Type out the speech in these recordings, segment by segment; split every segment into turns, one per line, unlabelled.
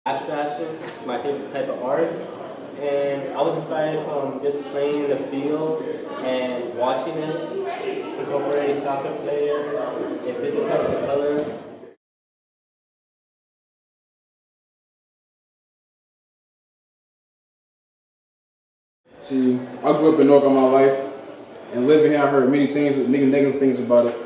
Abstraction, my favorite type of art, and I was inspired from just playing the field and watching it, incorporating soccer players and different types of colors.
See, I grew up in North all my life, and living here I heard many negative things about it.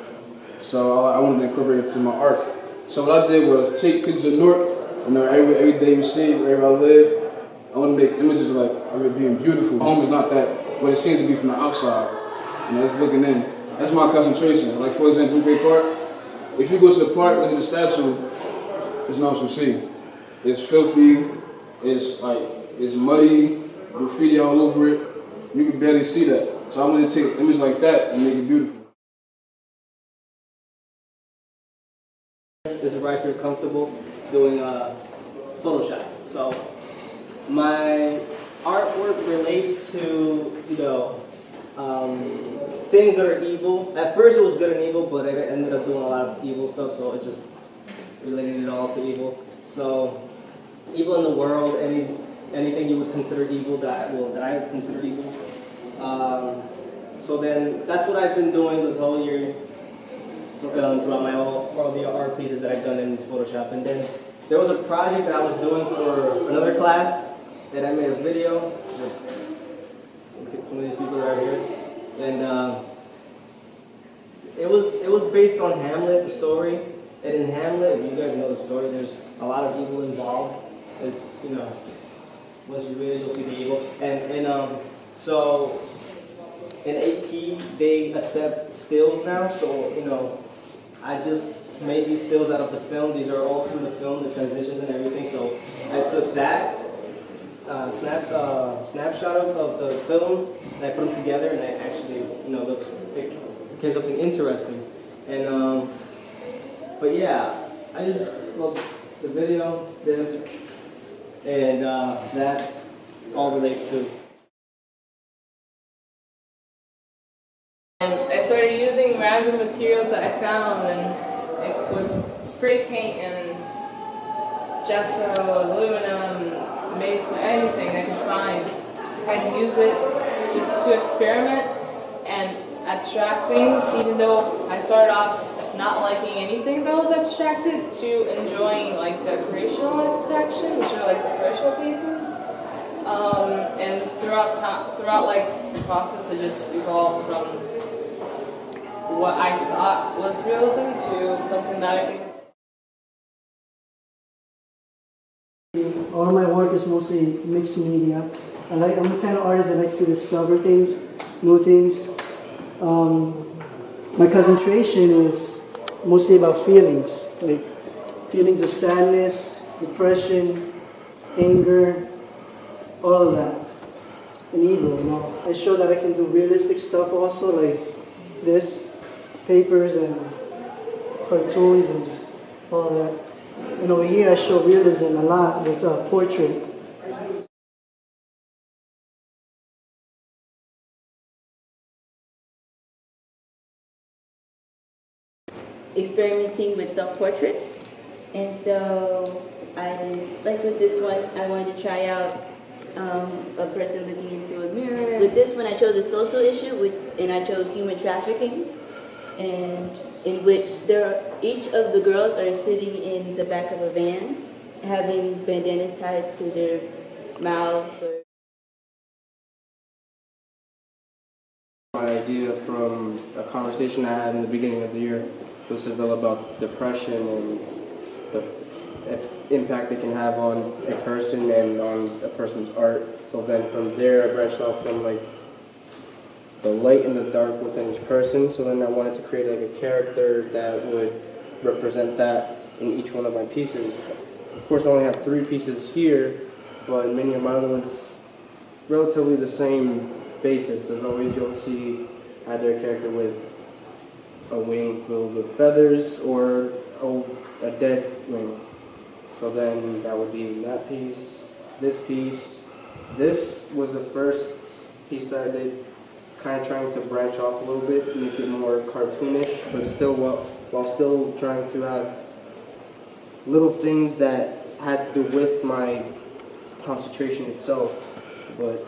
So I wanted to incorporate it to my art. So what I did was take pictures of Newark, every day you see, wherever I live, I want to make images of it being beautiful. Home is not that what it seems to be from the outside. It's looking in. That's my concentration. Like for example, Blue Bay Park. If you go to the park, look at the statue, it's not what you see. It's filthy. It's muddy. Graffiti all over it. You can barely see that. So I wanted to take an image like that and make it beautiful.
This is where I feel comfortable doing Photoshop. So my artwork relates to, things that are evil. At first it was good and evil, but I ended up doing a lot of evil stuff, so it just related it all to evil. So evil in the world, anything you would consider evil that I would consider evil. So then that's what I've been doing this whole year throughout all the art pieces that I've done in Photoshop. And then there was a project that I was doing for another class that I made a video with some of these people that are here. And it was based on Hamlet, the story. And in Hamlet, if you guys know the story, there's a lot of evil involved. It's, once you read it, you'll see the evil. And so in AP, they accept stills now. So, I just made these stills out of the film. These are all through the film, the transitions and everything. So I took that snapshot of the film, and I put them together, and I actually, it became something interesting. And but yeah, I just love the video, this, and that all relates to.
And I started using random materials that I found, and with spray paint and gesso, aluminum, mason, anything I could find. I'd use it just to experiment and abstract things, even though I started off not liking anything that was abstracted to enjoying decorational abstraction, which are decorational pieces. And throughout the process, it just evolved from what I thought was realism to something that I think is.
All of my work is mostly mixed media. I'm the kind of artist that likes to discover things, new things. My concentration is mostly about feelings, like feelings of sadness, depression, anger, all of that, and evil. I show that I can do realistic stuff also, like this, papers and cartoons and all that. And over here I show realism a lot with portrait.
Experimenting with self-portraits, and so with this one, I wanted to try out a person looking into a mirror. With this one, I chose a social issue, and I chose human trafficking, and in which each of the girls are sitting in the back of a van, having bandanas tied to their mouths.
My idea from a conversation I had in the beginning of the year was to develop about depression and the impact it can have on a person and on a person's art. So then from there I branched off from the light and the dark within each person. So then I wanted to create a character that would represent that in each one of my pieces. Of course I only have 3 pieces here, but many of my other ones it's relatively the same basis. There's always, you'll see either a character with a wing filled with feathers or a dead wing. So then that would be that piece, this piece. This was the first piece that I did, kind of trying to branch off a little bit, make it more cartoonish, but still while still trying to have little things that had to do with my concentration itself, but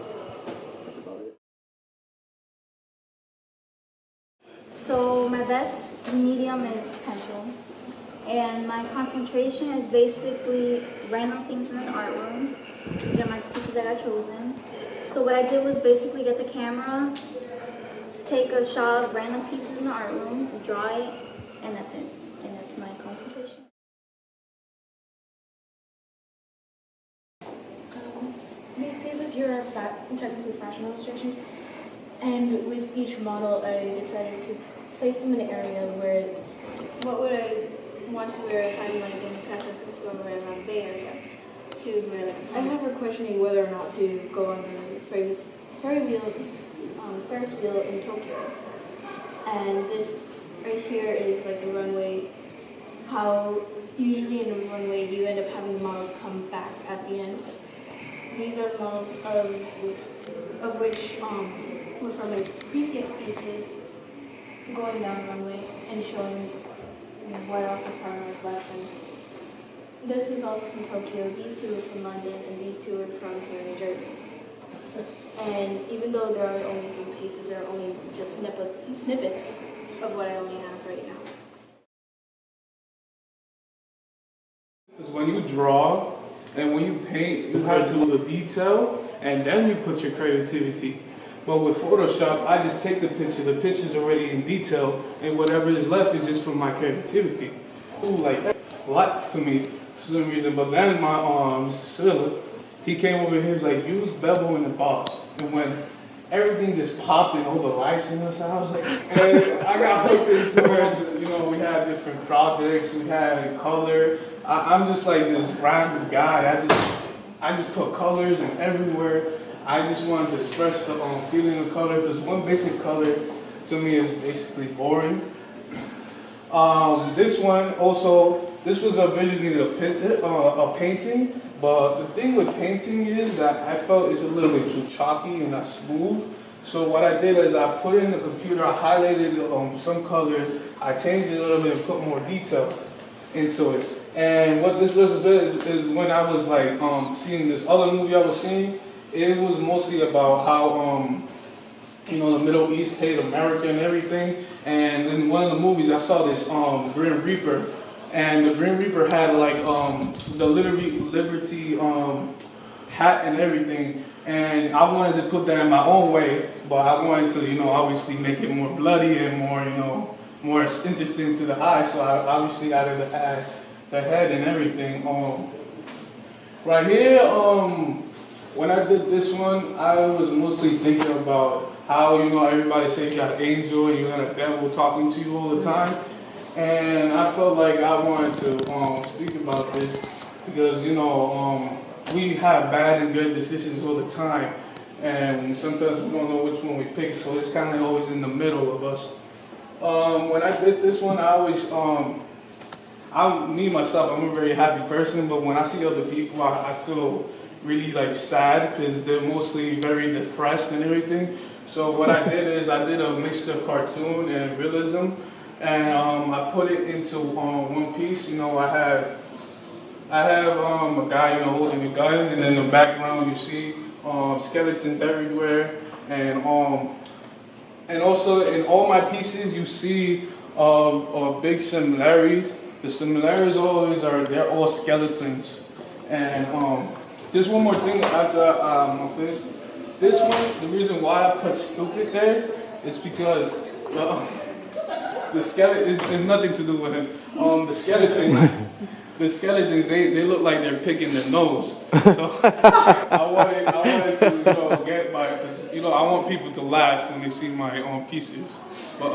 that's about it.
So my best medium is pencil, and my concentration is basically random things in an art room. These are my pieces that I chosen. So what I did was basically get the camera, take a shot of random pieces in the art room, draw it, and that's it. And that's my concentration.
These pieces here are technically fashion illustrations, and with each model I decided to place them in an area where, what would I want to wear if I'm like in San Francisco or around the Bay Area, to wear like I have her questioning whether or not to go on the Ferris wheel in Tokyo. And this right here is like the runway, how usually in a runway you end up having the models come back at the end. These are models of which were from my previous pieces, going down the runway and showing what else is part of my collection. This was also from Tokyo, these two were from London, and these two were from here in New Jersey. And even though there are only 3 pieces, there are only just snippets of what I only have right now.
Because when you draw and when you paint, you have to do the detail and then you put your creativity. But with Photoshop, I just take the picture's already in detail, and whatever is left is just from my creativity. Ooh, like flat to me for some reason. But then my Mr. Silla, he came over here, he was like, use bevel in the box. And when everything just popped and all the lights in us, I was like, and I got hooked into it. You know, we had different projects, we had color. I'm just like this random guy. I just put colors in everywhere. I just wanted to express the feeling of color, because one basic color to me is basically boring. This one also, this was originally a painting, but the thing with painting is that I felt it's a little bit too chalky and not smooth. So what I did is I put it in the computer, I highlighted some colors, I changed it a little bit and put more detail into it. And what this was is when I was like seeing this other movie I was seeing, it was mostly about how the Middle East hate America and everything. And in one of the movies I saw this Grim Reaper, and the Grim Reaper had like the Liberty hat and everything. And I wanted to put that in my own way, but I wanted to obviously make it more bloody and more more interesting to the eye. So I obviously added the head and everything. Right here, when I did this one, I was mostly thinking about how, everybody say you got an angel and you got a devil talking to you all the time. And I felt like I wanted to speak about this because, we have bad and good decisions all the time. And sometimes we don't know which one we pick, so it's kind of always in the middle of us. When I did this one, I always, myself, I'm a very happy person, but when I see other people, I feel really like sad because they're mostly very depressed and everything. So what I did is I did a mixture of cartoon and realism, and I put it into one piece. I have a guy holding a gun, and in the background you see skeletons everywhere, and also in all my pieces you see big similarities. The similarities always they're all skeletons. And just one more thing after I'm finished. This one, the reason why I put stupid there is because the skeleton there's nothing to do with him. The skeletons, they look like they're picking their nose. So I wanted to get because I want people to laugh when they see my pieces. But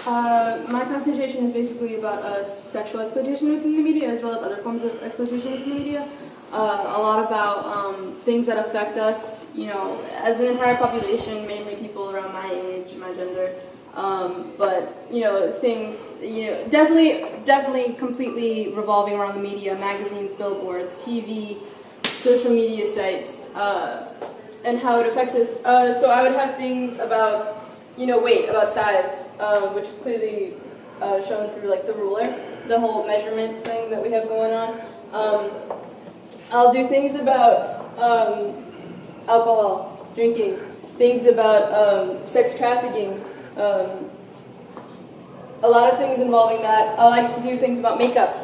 My concentration is basically about sexual exploitation within the media, as well as other forms of exploitation within the media. A lot about things that affect us, as an entire population, mainly people around my age, my gender. But things, definitely completely revolving around the media, magazines, billboards, TV, social media sites, and how it affects us. So I would have things about
weight, about size, which is clearly shown through like the ruler, the whole measurement thing that we have going on. I'll do things about alcohol, drinking, things about sex trafficking, a lot of things involving that. I like to do things about makeup,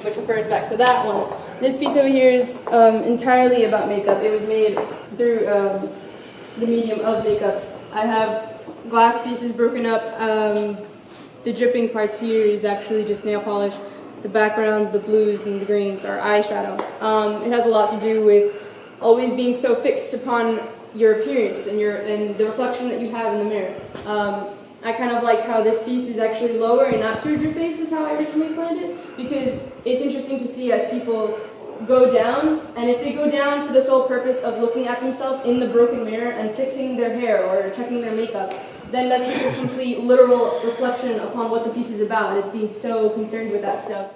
which refers back to that one. This piece over here is entirely about makeup. It was made through the medium of makeup. I have glass pieces broken up. The dripping parts here is actually just nail polish. The background, the blues and the greens are eyeshadow. It has a lot to do with always being so fixed upon your appearance and the reflection that you have in the mirror. I kind of like how this piece is actually lower and not towards your face is how I originally planned it, because it's interesting to see as people go down, and if they go down for the sole purpose of looking at themselves in the broken mirror and fixing their hair or checking their makeup, then that's just a complete literal reflection upon what the piece is about. It's being so concerned with that stuff.